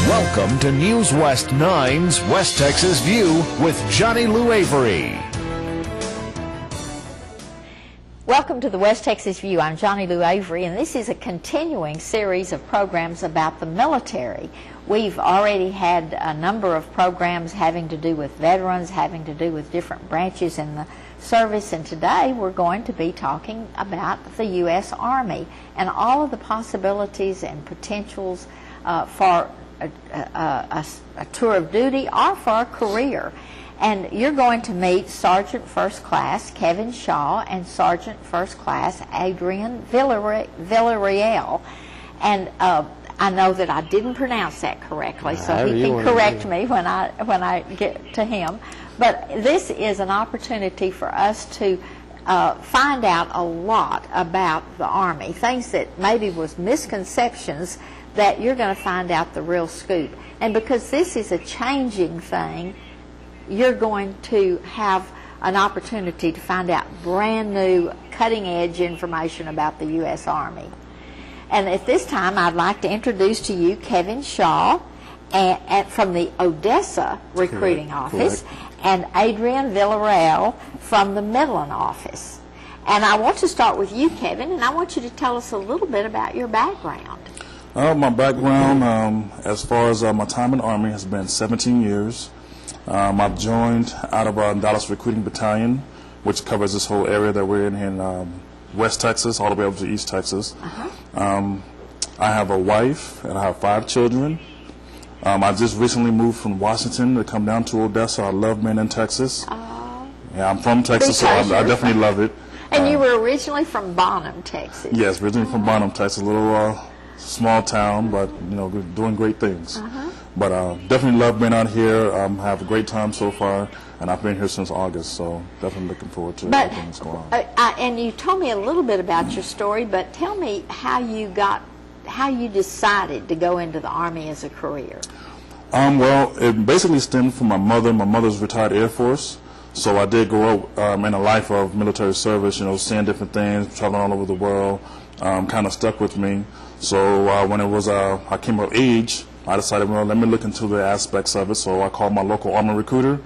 Welcome to News West 9's West Texas View with Johnnie Lou Avery. Welcome to the West Texas View. I'm Johnnie Lou Avery, and this is a continuing series of programs about the military. We've already had a number of programs having to do with veterans, having to do with different branches in the service, and today we're going to be talking about the U.S. Army and all of the possibilities and potentials for a tour of duty or for a career. And you're going to meet Sergeant First Class Kevin Shaw and Sergeant First Class Adrian Villareal. And I know that I didn't pronounce that correctly, so he can correct me when I get to him. But this is an opportunity for us to find out a lot about the Army, things that maybe was misconceptions that you're going to find out the real scoop. And because this is a changing thing, you're going to have an opportunity to find out brand new, cutting-edge information about the U.S. Army. And at this time, I'd like to introduce to you Kevin Shaw from the Odessa Recruiting Office and Adrian Villareal from the Midland office. And I want to start with you, Kevin, and I want you to tell us a little bit about your background. My background, as far as my time in the Army, has been 17 years. I've joined out of Dallas Recruiting Battalion, which covers this whole area that we're in West Texas, all the way up to East Texas. I have a wife, and I have 5 children. I just recently moved from Washington to come down to Odessa. I love being in Texas. Yeah, I'm from Texas, so I definitely love it. And you were originally from Bonham, Texas. Yes, originally from Bonham, Texas, a little small town, but doing great things. But definitely love being out here. Have a great time so far, and I've been here since August, so definitely looking forward to everything that's going on. And you told me a little bit about your story, but tell me how you decided to go into the Army as a career. Well, it basically stemmed from my mother. My mother's retired Air Force, so I did grow up in a life of military service, seeing different things, traveling all over the world, kind of stuck with me. So when it was I came of age, I decided, well, let me look into the aspects of it. So I called my local Army recruiter.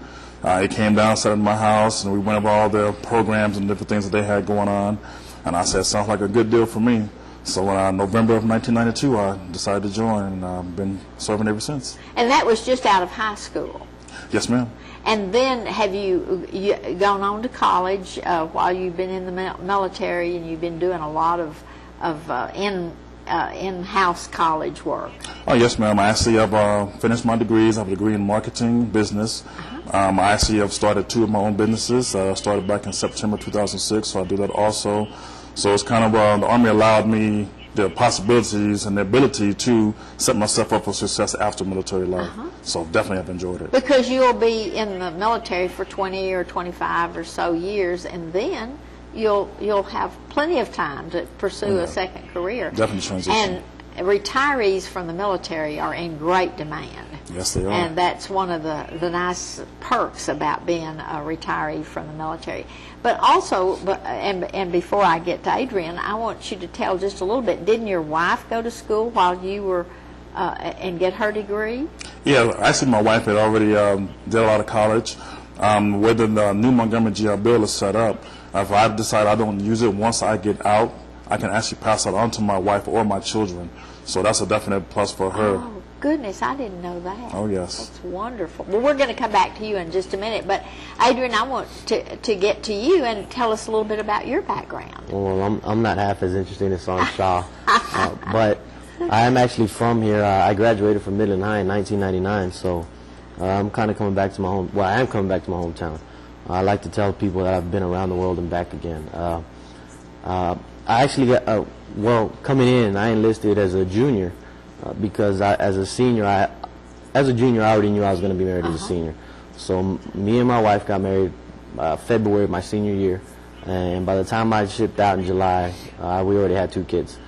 He came down, sat in my house, and we went over all the programs and different things that they had going on. And I said, sounds like a good deal for me. So November of 1992, I decided to join, and I've been serving ever since. And that was just out of high school? Yes, ma'am. And then have you gone on to college while you've been in the military, and you've been doing a lot of in-house college work? Oh, yes, ma'am. I actually have finished my degrees. I have a degree in marketing, business. I actually have started 2 of my own businesses. I started back in September 2006, so I do that also. So it's kind of the Army allowed me the possibilities and the ability to set myself up for success after military life. So definitely I've enjoyed it. Because you'll be in the military for 20 or 25 or so years, and then you'll have plenty of time to pursue a second career. Definitely transition. And retirees from the military are in great demand. Yes, they are. And that's one of the nice perks about being a retiree from the military. But also, and before I get to Adrian, I want you to tell just a little bit. Didn't your wife go to school while you were and get her degree? Yeah, actually my wife had already did a lot of college. Where the new Montgomery GI Bill is set up, if I decide I don't use it once I get out, I can actually pass it on to my wife or my children. So that's a definite plus for her. Oh, goodness, I didn't know that. Oh, yes. That's wonderful. Well, we're going to come back to you in just a minute. But, Adrian, I want to get to you and tell us a little bit about your background. Well, I'm not half as interesting as Sergeant Shaw. But I am actually from here. I graduated from Midland High in 1999, so I'm kind of coming back to my home. Well, I am coming back to my hometown. I like to tell people that I've been around the world and back again. I actually got, coming in, I enlisted as a junior because as a junior, I already knew I was going to be married as a senior. So me and my wife got married February of my senior year, and by the time I shipped out in July, we already had 2 kids.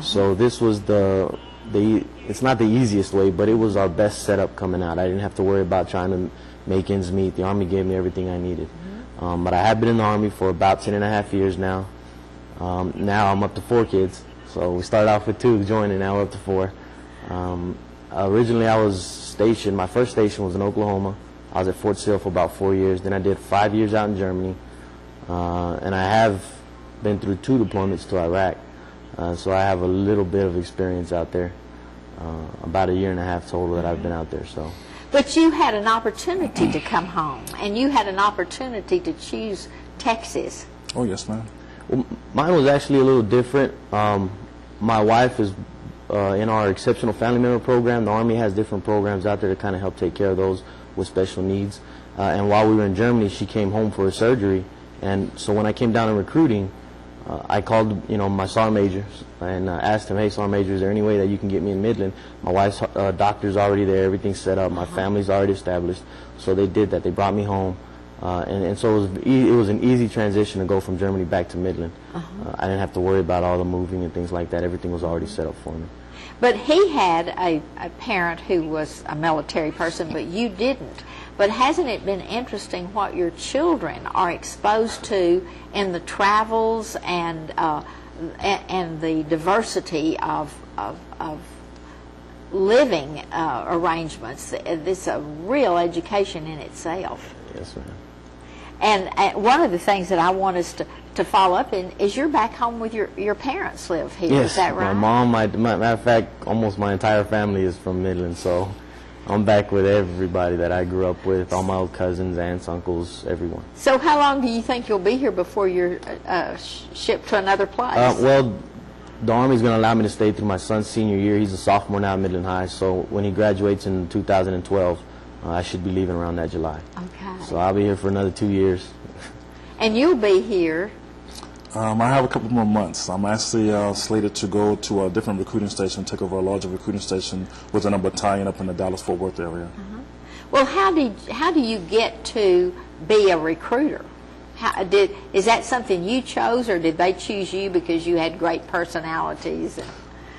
So this was it's not the easiest way, but it was our best setup coming out. I didn't have to worry about trying to make ends meet. The Army gave me everything I needed. But I have been in the Army for about 10.5 years now. Now I'm up to 4 kids. So we started off with 2 joining, now we're up to 4. Originally, I was stationed, my first station was in Oklahoma. I was at Fort Sill for about 4 years. Then I did 5 years out in Germany. And I have been through 2 deployments to Iraq. So I have a little bit of experience out there. About 1.5 years total that I've been out there. So. But you had an opportunity to come home, and you had an opportunity to choose Texas. Oh, yes, ma'am. Well, mine was actually a little different. My wife is in our Exceptional Family Member Program. The Army has different programs out there to kind of help take care of those with special needs. And while we were in Germany, she came home for a surgery. And so when I came down in recruiting, I called, my sergeant major and asked him, hey, sergeant major, is there any way that you can get me in Midland? My wife's doctor's already there, everything's set up, my family's already established. So they did that. They brought me home. And so it was an easy transition to go from Germany back to Midland. I didn't have to worry about all the moving and things like that. Everything was already set up for me. But he had a parent who was a military person, but you didn't. But hasn't it been interesting what your children are exposed to in the travels and the diversity of living arrangements? This is a real education in itself. Yes, ma'am. And one of the things that I want us to follow up in is you're back home with your parents live here. Yes, is that right? My mom, matter of fact, almost my entire family is from Midland, so I'm back with everybody that I grew up with, all my old cousins, aunts, uncles, everyone. So how long do you think you'll be here before you're shipped to another place? Well, the Army's going to allow me to stay through my son's senior year. He's a sophomore now at Midland High, so when he graduates in 2012, I should be leaving around that July. Okay. So I'll be here for another 2 years. And you'll be here? I have a couple more months. I'm actually slated to go to a different recruiting station, take over a larger recruiting station within a battalion up in the Dallas-Fort Worth area. Well, how do you get to be a recruiter? Is that something you chose, or did they choose you because you had great personalities?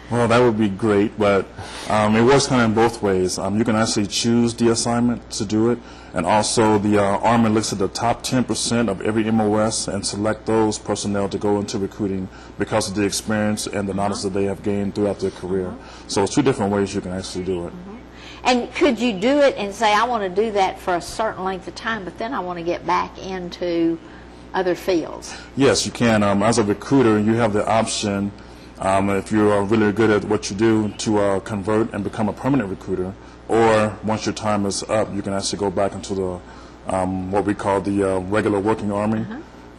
Well, that would be great, but it works kind of in both ways. You can actually choose the assignment to do it, and also the Army looks at the top 10% of every MOS and select those personnel to go into recruiting because of the experience and the knowledge that they have gained throughout their career. So it's 2 different ways you can actually do it. And could you do it and say, I want to do that for a certain length of time, but then I want to get back into other fields? Yes, you can. As a recruiter, you have the option, if you're really good at what you do, to convert and become a permanent recruiter, or once your time is up, you can actually go back into the what we call the regular working Army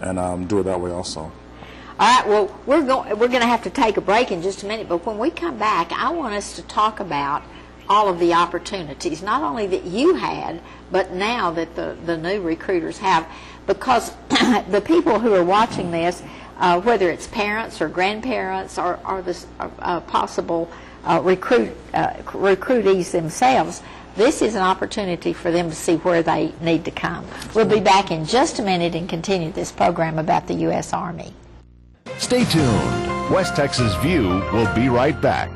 and do it that way also. All right, well, we're going to have to take a break in just a minute, but when we come back, I want us to talk about all of the opportunities, not only that you had, but now that the new recruiters have, because the people who are watching this, whether it's parents or grandparents or the possible recruitees themselves, this is an opportunity for them to see where they need to come. We'll be back in just a minute and continue this program about the U.S. Army. Stay tuned. West Texas View will be right back.